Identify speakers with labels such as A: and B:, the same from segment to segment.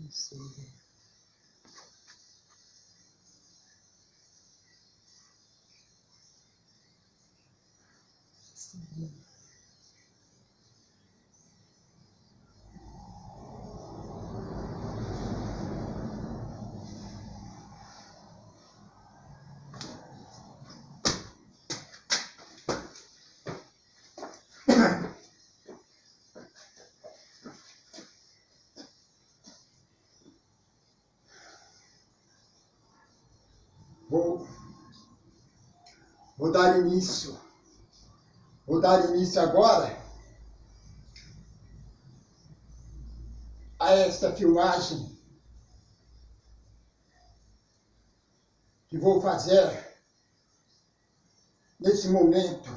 A: Isso. Sim.
B: Vou dar início. Vou dar início agora a esta filmagem que vou fazer nesse momento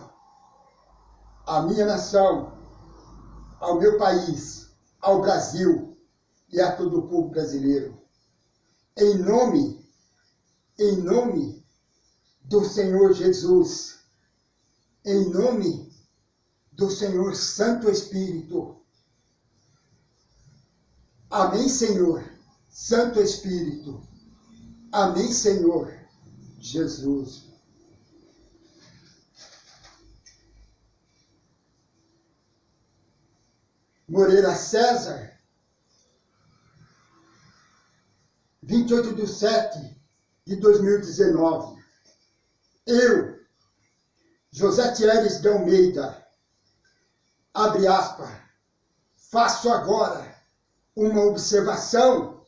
B: à minha nação, ao meu país, ao Brasil e a todo o povo brasileiro. Em nome do Senhor Jesus, em nome do Senhor Santo Espírito. Amém, Senhor, Santo Espírito. Amém, Senhor Jesus. Moreira César, 28/7/2019. Eu, José Thieres de Almeida, abre aspas, faço agora uma observação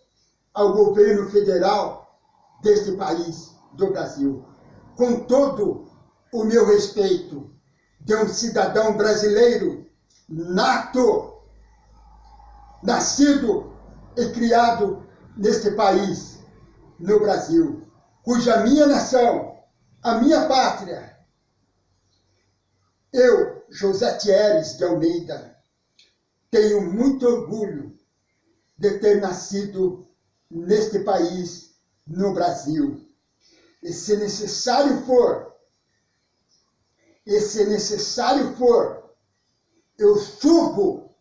B: ao governo federal deste país, do Brasil, com todo o meu respeito de um cidadão brasileiro nato, nascido e criado neste país, no Brasil, cuja minha nação, a minha pátria, eu, José Thieres de Almeida, tenho muito orgulho de ter nascido neste país, no Brasil. E se necessário for, eu subo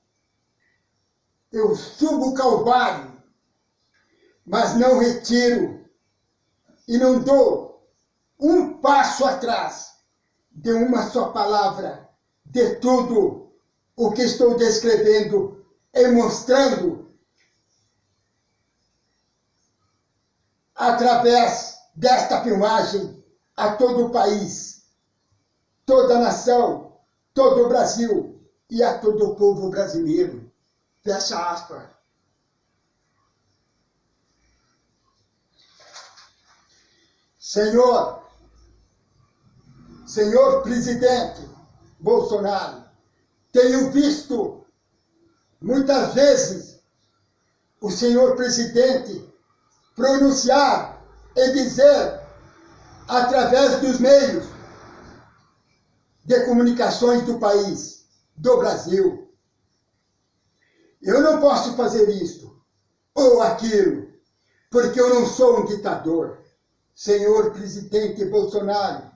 B: o Calvário, mas não retiro e não dou um passo atrás de uma só palavra, de tudo o que estou descrevendo e mostrando através desta filmagem a todo o país, toda a nação, todo o Brasil e a todo o povo brasileiro. Fecha aspas. Senhor presidente Bolsonaro, tenho visto muitas vezes o senhor presidente pronunciar e dizer através dos meios de comunicações do país, do Brasil, eu não posso fazer isto ou aquilo, porque eu não sou um ditador. Senhor presidente Bolsonaro,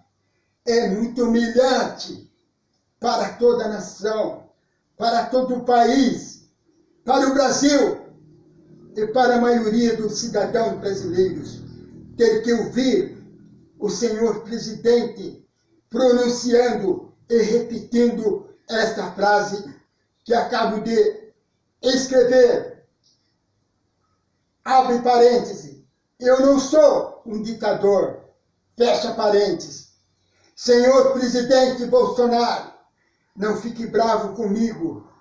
B: é muito humilhante para toda a nação, para todo o país, para o Brasil e para a maioria dos cidadãos brasileiros ter que ouvir o senhor presidente pronunciando e repetindo esta frase que acabo de escrever. Abre parêntese. Eu não sou um ditador. Fecha parênteses. Senhor presidente Bolsonaro, não fique bravo comigo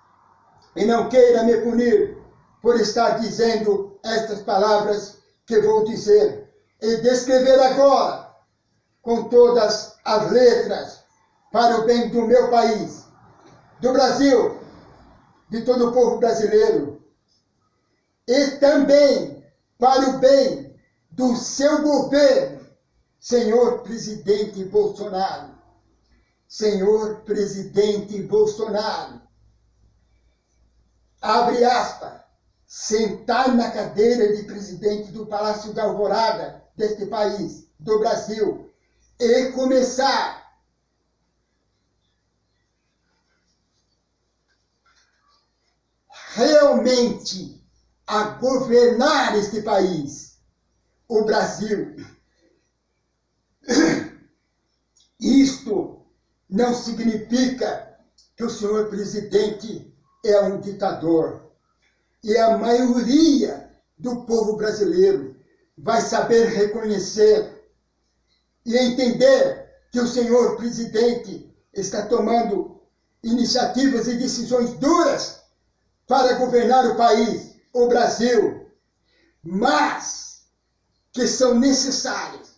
B: e não queira me punir por estar dizendo estas palavras que vou dizer e descrever agora com todas as letras para o bem do meu país, do Brasil, de todo o povo brasileiro e também para o bem do seu governo, senhor presidente Bolsonaro. Senhor presidente Bolsonaro, abre aspas, sentar na cadeira de presidente do Palácio da Alvorada deste país, do Brasil, e começar realmente a governar este país, o Brasil. Isto não significa que o senhor presidente é um ditador. E a maioria do povo brasileiro vai saber reconhecer e entender que o senhor presidente está tomando iniciativas e decisões duras para governar o país, o Brasil, mas que são necessárias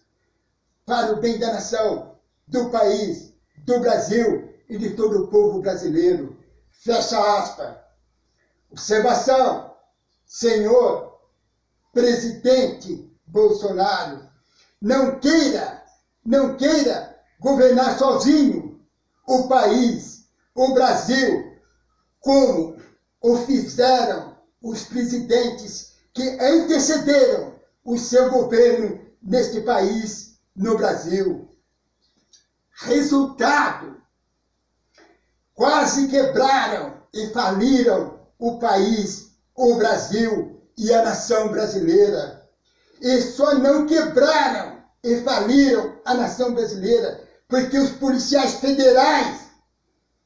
B: para o bem da nação, do país, do Brasil e de todo o povo brasileiro. Fecha aspas. Observação, senhor presidente Bolsonaro, não queira governar sozinho o país, o Brasil, como o fizeram os presidentes que antecederam o seu governo neste país, no Brasil. Resultado, quase quebraram e faliram o país, o Brasil e a nação brasileira. E só não quebraram e faliram a nação brasileira porque os policiais federais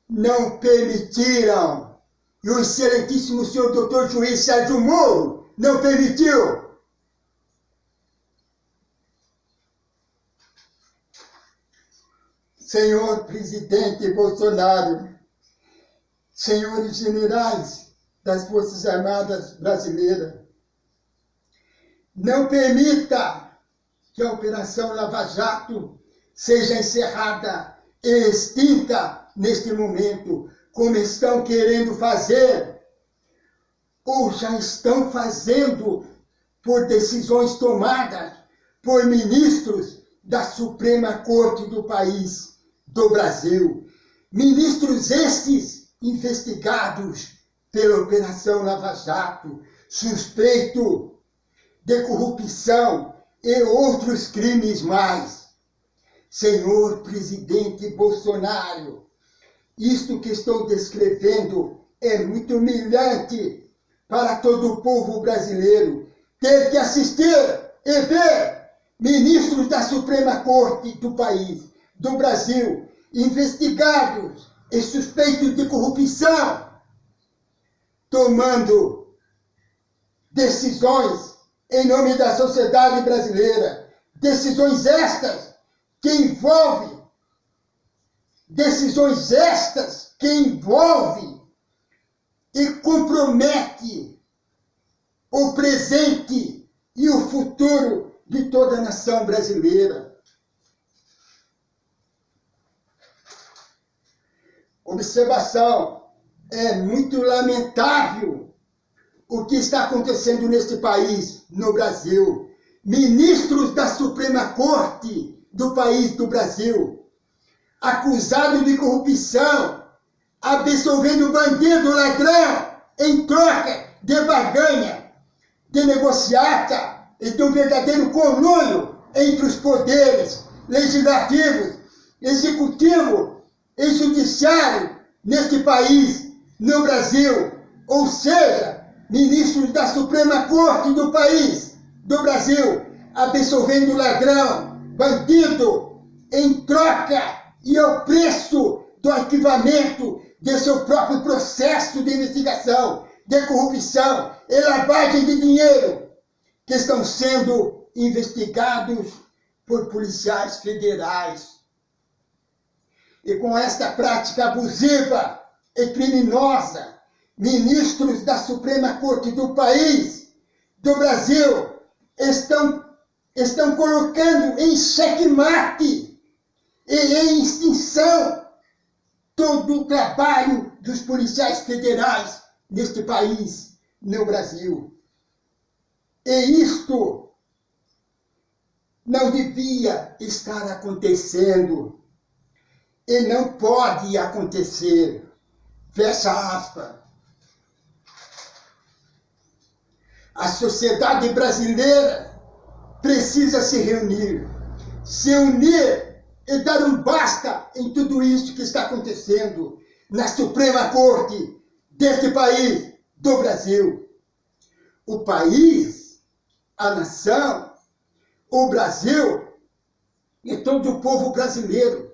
B: não permitiram. E o excelentíssimo senhor doutor juiz Sérgio Moro não permitiu. Senhor presidente Bolsonaro, senhores generais das Forças Armadas Brasileiras, não permita que a Operação Lava Jato seja encerrada e extinta neste momento, como estão querendo fazer, ou já estão fazendo por decisões tomadas por ministros da Suprema Corte do país, do Brasil. Ministros estes investigados pela Operação Lava Jato, suspeito de corrupção e outros crimes mais. Senhor presidente Bolsonaro, isto que estou descrevendo é muito humilhante para todo o povo brasileiro ter que assistir e ver ministros da Suprema Corte do país, do Brasil, investigados e suspeitos de corrupção, tomando decisões em nome da sociedade brasileira, decisões estas que envolvem e compromete o presente e o futuro de toda a nação brasileira. Observação, é muito lamentável o que está acontecendo neste país, no Brasil. Ministros da Suprema Corte do país, do Brasil, acusados de corrupção, absolvendo bandido, ladrão, em troca de barganha, de negociata e de um verdadeiro conluio entre os poderes legislativo, executivo e judiciário neste país, no Brasil. Ou seja, ministros da Suprema Corte do país, do Brasil, absolvendo ladrão, bandido, em troca e ao preço do arquivamento de seu próprio processo de investigação, de corrupção e lavagem de dinheiro, que estão sendo investigados por policiais federais. E com esta prática abusiva e criminosa, ministros da Suprema Corte do país, do Brasil, estão colocando em xeque-mate e em extinção todo o trabalho dos policiais federais neste país, no Brasil. E isto não devia estar acontecendo e não pode acontecer. Fecha aspas. A sociedade brasileira precisa se reunir, se unir e dar um basta em tudo isso que está acontecendo na Suprema Corte deste país, do Brasil. o país, a nação, o Brasil e todo o povo brasileiro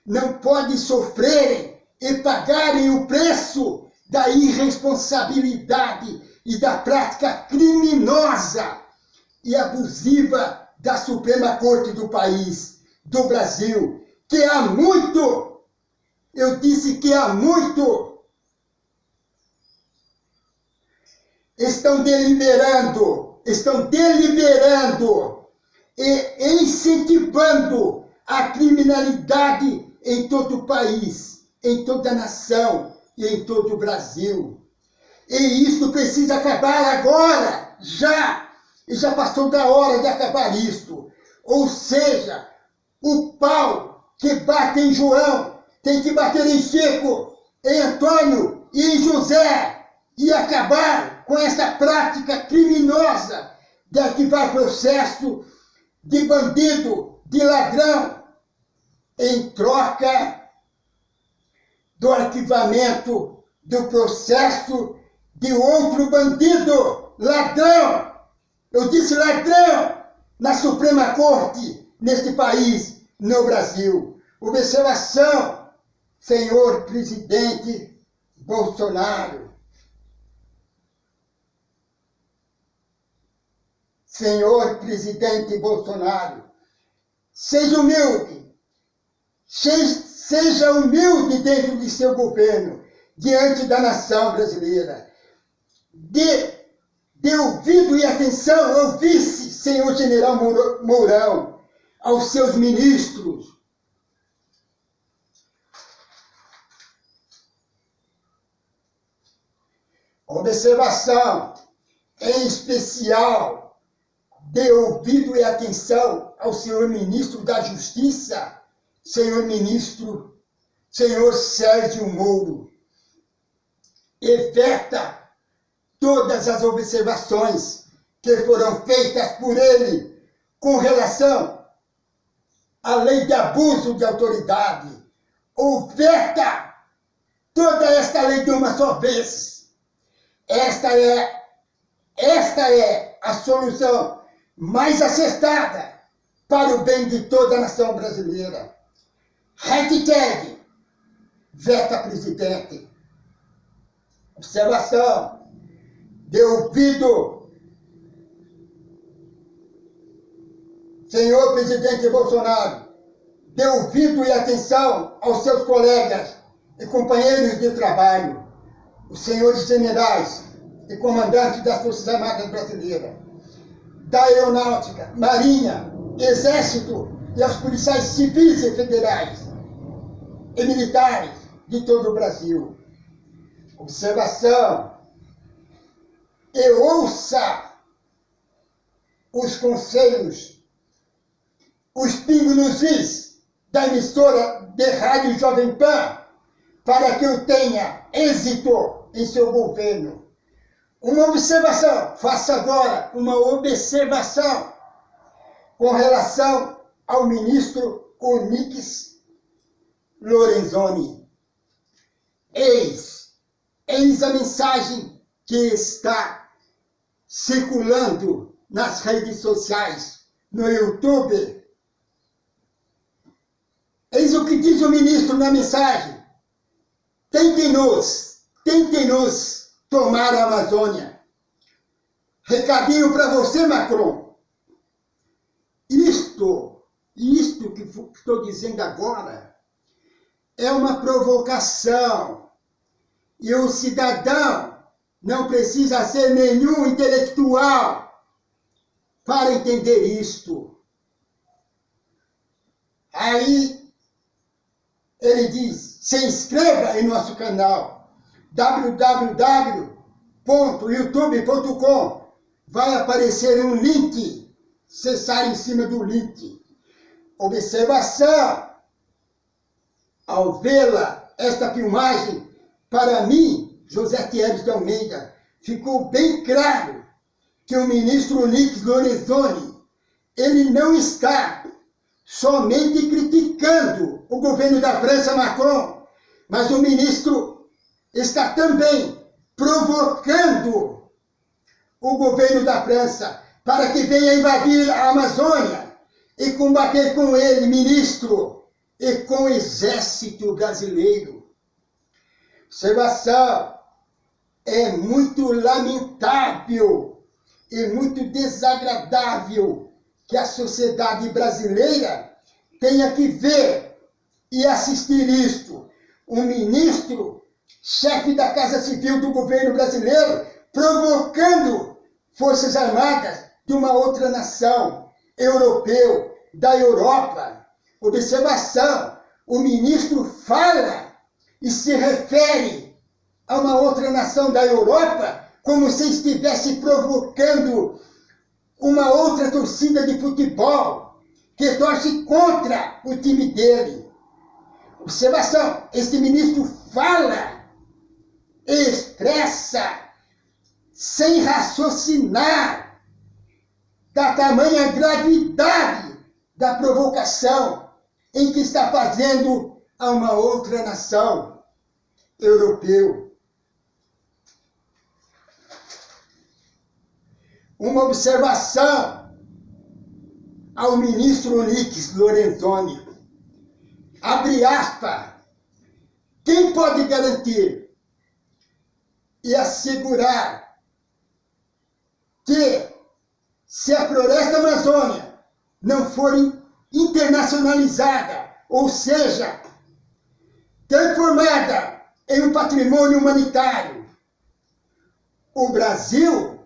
B: não pode sofrerem e pagarem o preço da irresponsabilidade e da prática criminosa e abusiva da Suprema Corte do país, do Brasil, que há muito, eu disse que há muito, estão deliberando e incentivando a criminalidade em todo o país, em toda a nação e em todo o Brasil. E isso precisa acabar agora, já! E já passou da hora de acabar isto. Ou seja, o pau que bate em João tem que bater em Chico, em Antônio e em José e acabar com essa prática criminosa de arquivar processo de bandido, de ladrão, em troca do arquivamento do processo de outro bandido, ladrão. Eu disse ladrão na Suprema Corte, neste país, no Brasil. Observação, senhor presidente Bolsonaro. Senhor presidente Bolsonaro, seja humilde. Seja humilde dentro de seu governo, diante da nação brasileira. Dê ouvido e atenção ao vice, senhor general Mourão, aos seus ministros. Observação, em especial, dê ouvido e atenção ao senhor ministro da Justiça, senhor Sérgio Moro. E veta todas as observações que foram feitas por ele com relação à lei de abuso de autoridade. Ou veta toda esta lei de uma só vez. Esta é a solução mais acertada para o bem de toda a nação brasileira. Hashtag veta presidente. Observação. Dê ouvido, senhor presidente Bolsonaro, dê ouvido e atenção aos seus colegas e companheiros de trabalho, os senhores generais e comandantes das Forças Armadas Brasileiras, da Aeronáutica, Marinha, Exército e aos policiais civis e federais e militares de todo o Brasil. Observação. E ouça os conselhos, os pingos nos is da emissora de rádio Jovem Pan, para que eu tenha êxito em seu governo. Uma observação, faça agora uma observação com relação ao ministro Onyx Lorenzoni. Eis a mensagem que está circulando nas redes sociais, no YouTube. Eis o que diz o ministro na mensagem. Tentem-nos tomar a Amazônia. Recadinho para você, Macron. Isto que estou dizendo agora é uma provocação. E o cidadão não precisa ser nenhum intelectual para entender isto. Aí ele diz, se inscreva em nosso canal, www.youtube.com. Vai aparecer um link, acessar em cima do link. Observação, ao vê-la, esta filmagem, para mim, José Thierry de Almeida, ficou bem claro que o ministro Onyx Lorenzoni, ele não está somente criticando o governo da França, Macron, mas o ministro está também provocando o governo da França para que venha invadir a Amazônia e combater com ele, ministro, e com o exército brasileiro. Observação, é muito lamentável e muito desagradável que a sociedade brasileira tenha que ver e assistir isto. Um ministro, chefe da Casa Civil do governo brasileiro, provocando forças armadas de uma outra nação, europeu, da Europa. Observação, o ministro fala e se refere a uma outra nação da Europa como se estivesse provocando uma outra torcida de futebol que torce contra o time dele. Observação, este ministro fala, expressa, sem raciocinar, da tamanha gravidade da provocação em que está fazendo a uma outra nação europeu. Uma observação ao ministro Onyx Lorenzoni. Abre aspas. Quem pode garantir e assegurar que, se a floresta amazônica não for internacionalizada, ou seja, transformada em um patrimônio humanitário, o Brasil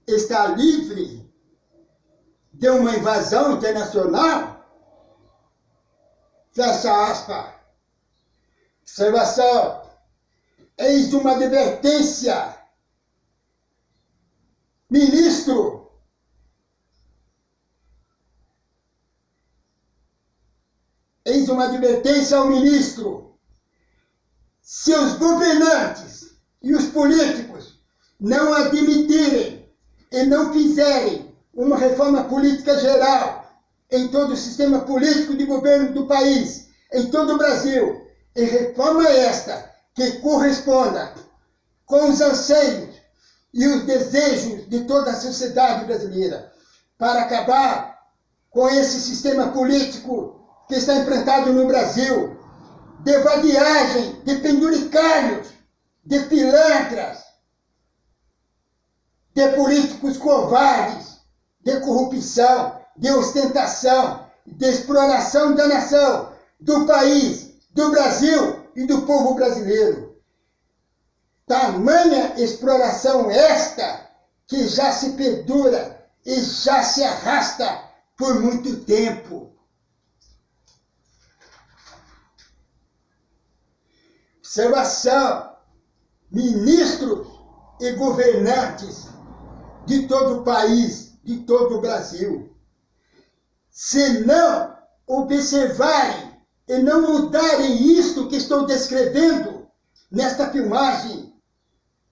B: está livre de uma invasão internacional? Fecha aspas. Observação. Eis uma advertência. Ministro, eis uma advertência ao ministro. Se os governantes e os políticos não admitirem e não fizerem uma reforma política geral em todo o sistema político de governo do país, em todo o Brasil, e reforma esta que corresponda com os anseios e os desejos de toda a sociedade brasileira, para acabar com esse sistema político que está implantado no Brasil, de vadiagem, de penduricalhos, de pilantras, de políticos covardes, de corrupção, de ostentação, de exploração da nação, do país, do Brasil e do povo brasileiro. Tamanha exploração esta que já se perdura e já se arrasta por muito tempo. Observação, ministros e governantes de todo o país, de todo o Brasil, se não observarem e não mudarem isto que estou descrevendo nesta filmagem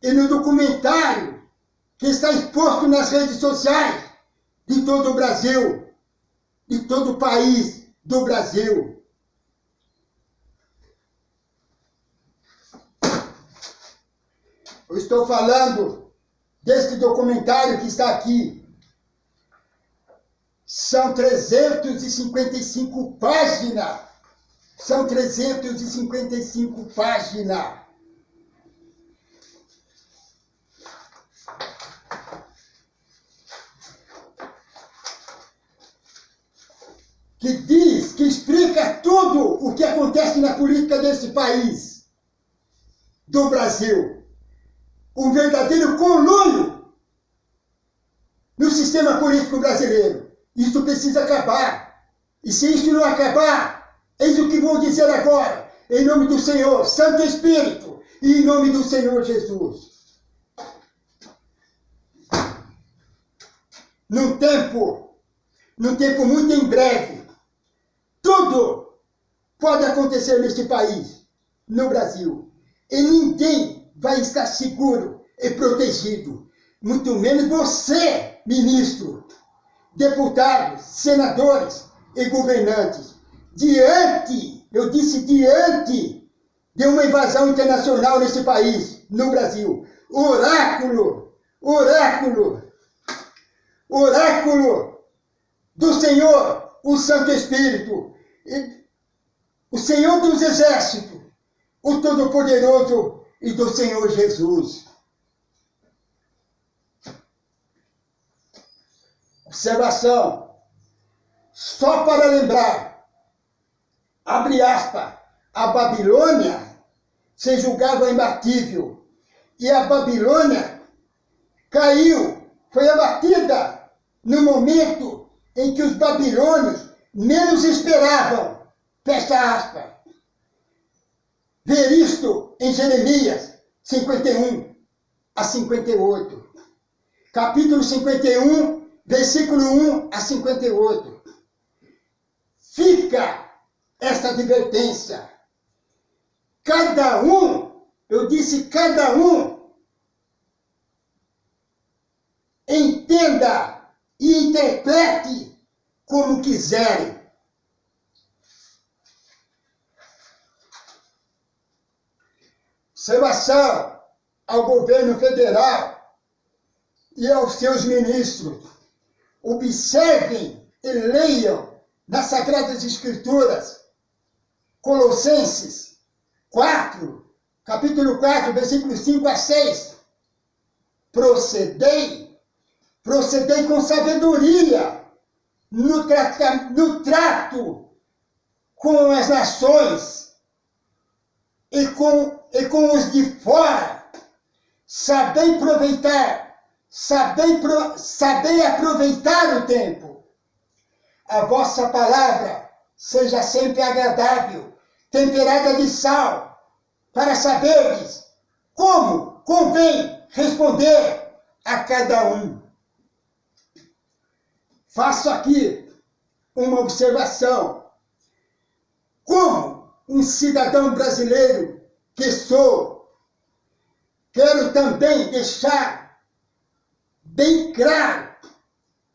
B: e no documentário que está exposto nas redes sociais de todo o Brasil, de todo o país do Brasil. Eu estou falando deste documentário que está aqui. São 355 páginas. São 355 páginas. Que diz, que explica tudo o que acontece na política desse país, do Brasil. Um verdadeiro conluio no sistema político brasileiro. Isso precisa acabar. E se isso não acabar, eis o que vou dizer agora, em nome do Senhor, Santo Espírito, e em nome do Senhor Jesus. Num tempo muito em breve, tudo pode acontecer neste país, no Brasil, e ninguém vai estar seguro e protegido, muito menos você, ministro, deputados, senadores e governantes, diante, eu disse diante, de uma invasão internacional nesse país, no Brasil. oráculo do Senhor, o Santo Espírito, o Senhor dos Exércitos, o Todo-Poderoso e do Senhor Jesus. Observação, só para lembrar, abre aspas, a Babilônia se julgava imbatível e a Babilônia caiu, foi abatida no momento em que os babilônios menos esperavam. Fecha aspas. Ver isto em Jeremias 51 a 58. Capítulo 51, versículo 1 a 58. Fica esta advertência. Cada um, eu disse cada um, entenda e interprete como quiserem. Observação ao governo federal e aos seus ministros. Observem e leiam nas Sagradas Escrituras, Colossenses 4, capítulo 4, versículos 5 a 6. Procedei com sabedoria no trato com as nações e com os de fora. Sabei aproveitar o tempo. A vossa palavra seja sempre agradável, temperada de sal, para saberdes como convém responder a cada um. Faço aqui uma observação. Como um cidadão brasileiro que sou, quero também deixar bem claro,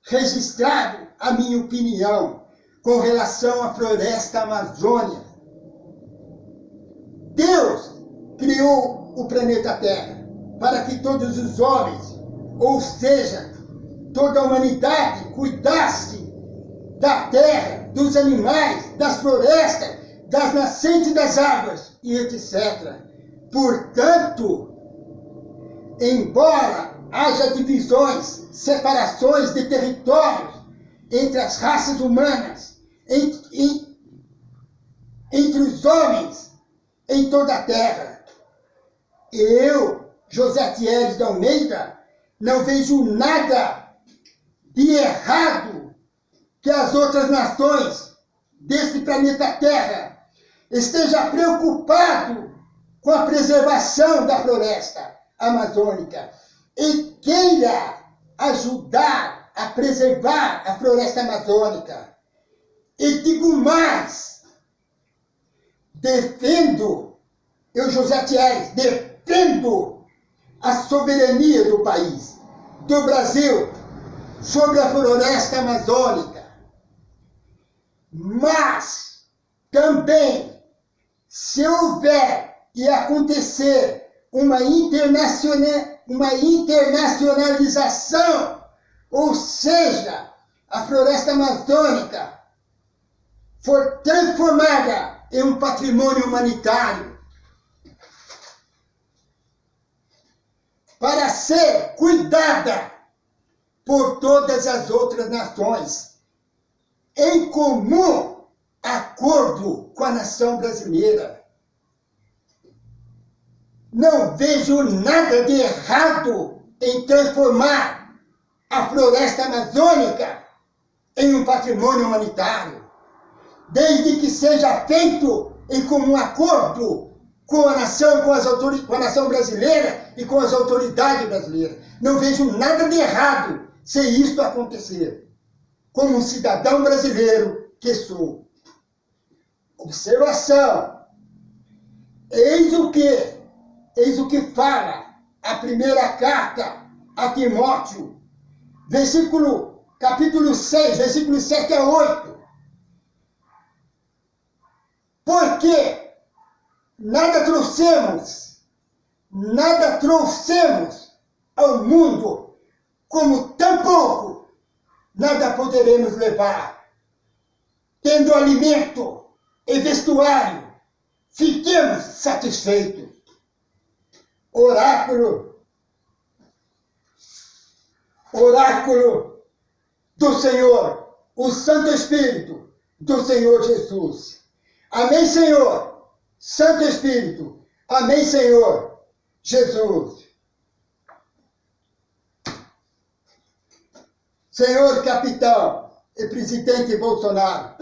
B: registrado a minha opinião com relação à floresta amazônica. Deus criou o planeta Terra para que todos os homens, ou seja, toda a humanidade, cuidasse da terra, dos animais, das florestas, das nascentes das águas e etc. Portanto, embora haja divisões, separações de territórios entre as raças humanas, entre os homens em toda a terra, eu, José Thierry de Almeida, não vejo nada de errado que as outras nações deste planeta Terra estejam preocupadas com a preservação da floresta amazônica e queira ajudar a preservar a floresta amazônica. E digo mais, eu, José Thierry, defendo a soberania do país, do Brasil, sobre a floresta amazônica. Mas também, se houver e acontecer uma internacionalização, ou seja, a floresta amazônica for transformada em um patrimônio humanitário para ser cuidada por todas as outras nações, em comum acordo com a nação brasileira. Não vejo nada de errado em transformar a floresta amazônica em um patrimônio humanitário, desde que seja feito em comum acordo com a nação, com a nação brasileira e com as autoridades brasileiras. Não vejo nada de errado se isto acontecer, como um cidadão brasileiro que sou. Observação. Eis o que fala a primeira carta a Timóteo, capítulo 6, versículos 7 a 8. Porque nada trouxemos ao mundo, como tampouco nada poderemos levar. Tendo alimento e vestuário, fiquemos satisfeitos. Oráculo do Senhor, o Santo Espírito do Senhor Jesus. Amém, Senhor, Santo Espírito. Amém, Senhor Jesus. Senhor capitão e presidente Bolsonaro,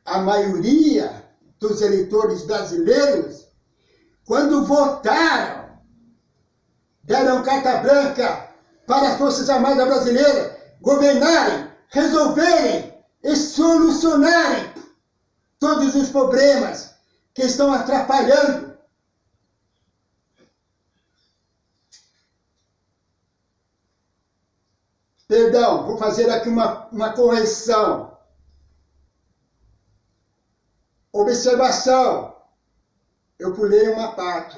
B: a maioria dos eleitores brasileiros, quando votaram, deram carta branca para as Forças Armadas Brasileiras governarem, resolverem e solucionarem todos os problemas que estão atrapalhando Perdão, vou fazer aqui uma correção. Observação. Eu pulei uma parte.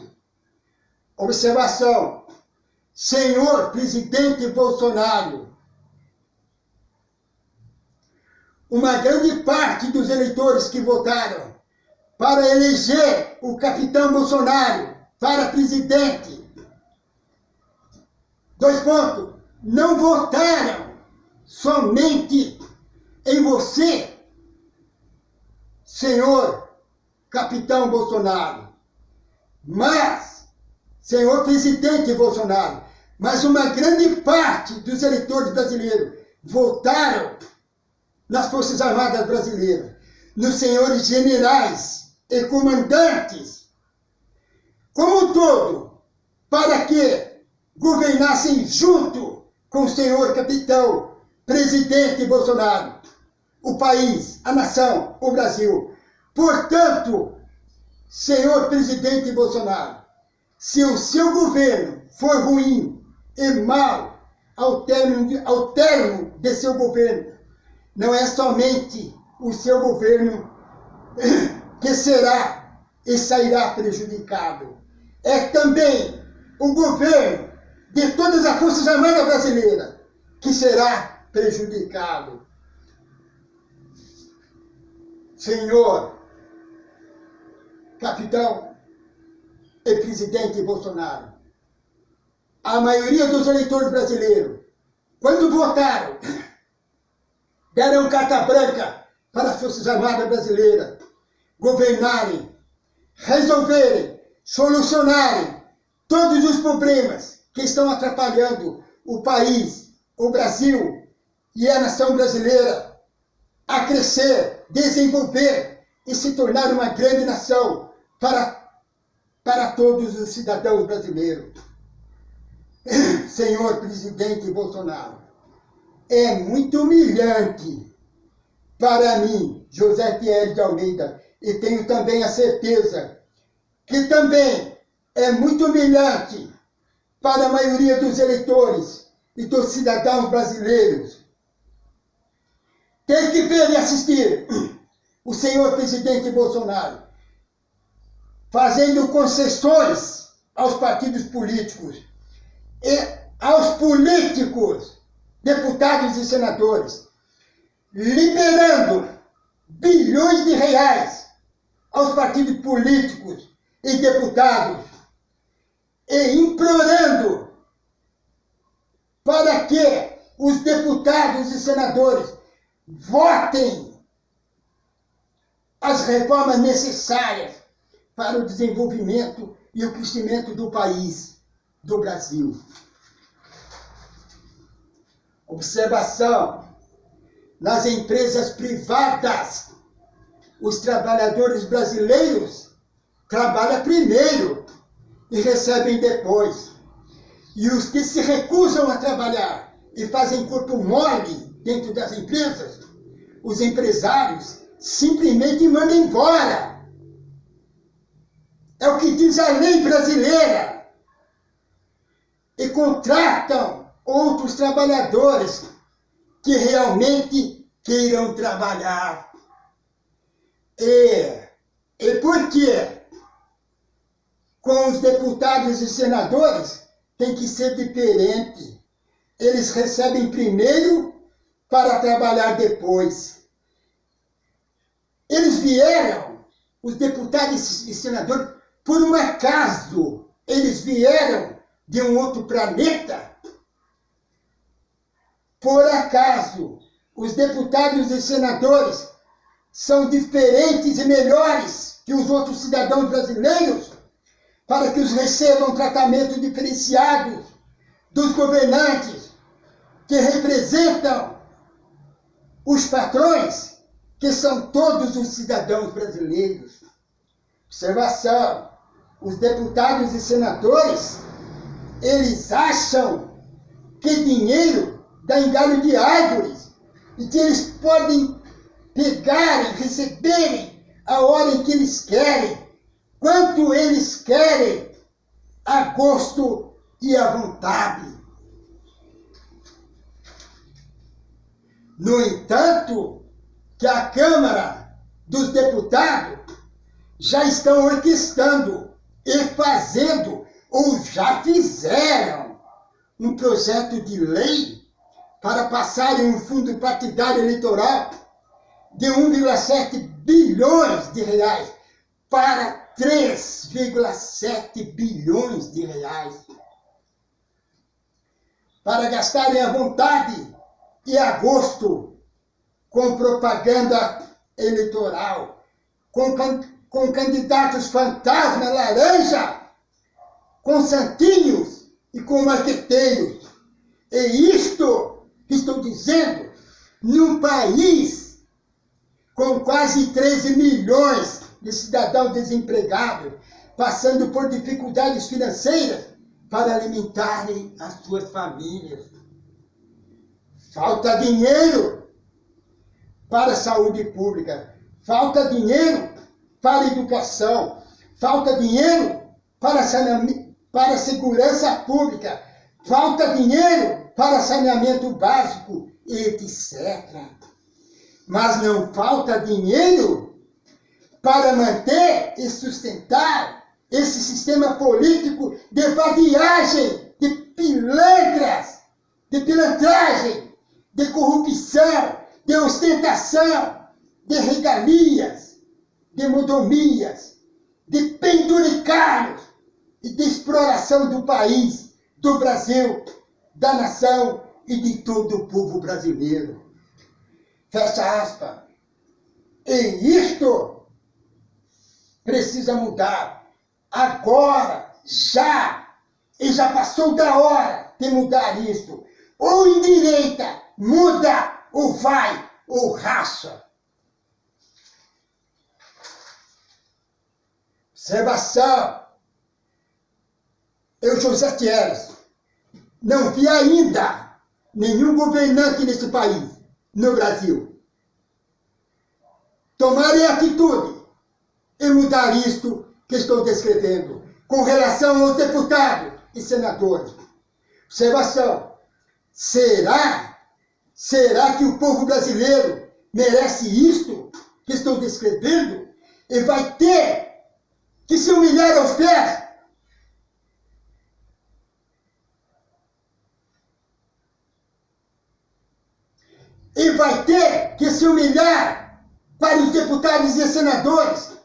B: Observação. Senhor presidente Bolsonaro, uma grande parte dos eleitores que votaram para eleger o capitão Bolsonaro para presidente, 2 pontos, não votaram somente em você, senhor capitão Bolsonaro, mas, senhor presidente Bolsonaro, mas uma grande parte dos eleitores brasileiros votaram nas Forças Armadas Brasileiras, nos senhores generais e comandantes, como um todo, para que governassem junto com o senhor capitão, presidente Bolsonaro, o país, a nação, o Brasil. Portanto, senhor presidente Bolsonaro, se o seu governo for ruim e mau ao término de seu governo, não é somente o seu governo que será e sairá prejudicado, é também o governo de todas as Forças Armadas Brasileiras que será prejudicado. Senhor capitão e presidente Bolsonaro, a maioria dos eleitores brasileiros, quando votaram, deram carta branca para as Forças Armadas Brasileiras governarem, resolverem, solucionarem todos os problemas que estão atrapalhando o país, o Brasil e a nação brasileira a crescer, desenvolver e se tornar uma grande nação para todos os cidadãos brasileiros. Senhor presidente Bolsonaro, é muito humilhante para mim, José Pierre de Almeida, e tenho também a certeza que também é muito humilhante para a maioria dos eleitores e dos cidadãos brasileiros ter que ver e assistir o senhor presidente Bolsonaro fazendo concessões aos partidos políticos e aos políticos, deputados e senadores, liberando bilhões de reais aos partidos políticos e deputados e implorando para que os deputados e senadores votem as reformas necessárias para o desenvolvimento e o crescimento do país, do Brasil. Observação: nas empresas privadas, os trabalhadores brasileiros trabalham primeiro e recebem depois. E os que se recusam a trabalhar e fazem corpo mole dentro das empresas, os empresários simplesmente mandam embora. É o que diz a lei brasileira. E contratam outros trabalhadores que realmente queiram trabalhar. E por quê? Com os deputados e senadores tem que ser diferente. Eles recebem primeiro para trabalhar depois. Eles vieram, os deputados e senadores, por um acaso. Eles vieram de um outro planeta. Por acaso, os deputados e senadores são diferentes e melhores que os outros cidadãos brasileiros, para que os recebam tratamento diferenciado dos governantes que representam os patrões, que são todos os cidadãos brasileiros. Observação: os deputados e senadores, eles acham que dinheiro dá em galho de árvores e que eles podem pegar e receberem a hora em que eles querem, quanto eles querem, a gosto e à vontade. No entanto, que a Câmara dos Deputados já estão orquestrando e fazendo, ou já fizeram, um projeto de lei para passarem um fundo partidário eleitoral de 1,7 bilhões de reais para 3,7 bilhões de reais. Para gastarem à vontade e a gosto com propaganda eleitoral, com candidatos fantasma laranja, com santinhos e com marqueteiros. E isto que estou dizendo, num país com quase 13 milhões de cidadãos desempregados, passando por dificuldades financeiras para alimentarem as suas famílias. Falta dinheiro para a saúde pública, falta dinheiro para a educação, falta dinheiro para a segurança pública, falta dinheiro para saneamento básico, etc. Mas não falta dinheiro para manter e sustentar esse sistema político de vadiagem, de pilantras, de pilantragem, de corrupção, de ostentação, de regalias, de mordomias, de penduricalhos e de exploração do país, do Brasil, da nação e de todo o povo brasileiro. Fecha aspas. E isto precisa mudar agora, já, e já passou da hora de mudar isto. Ou endireita, muda, ou vai, ou racha. Observação. Eu, José Thieres, não vi ainda nenhum governante nesse país, no Brasil, tomarem atitude e mudar isto que estou descrevendo, com relação aos deputados e senadores. Observação. Será que o povo brasileiro merece isto que estou descrevendo e vai ter que se humilhar aos pés? E vai ter que se humilhar para os deputados e senadores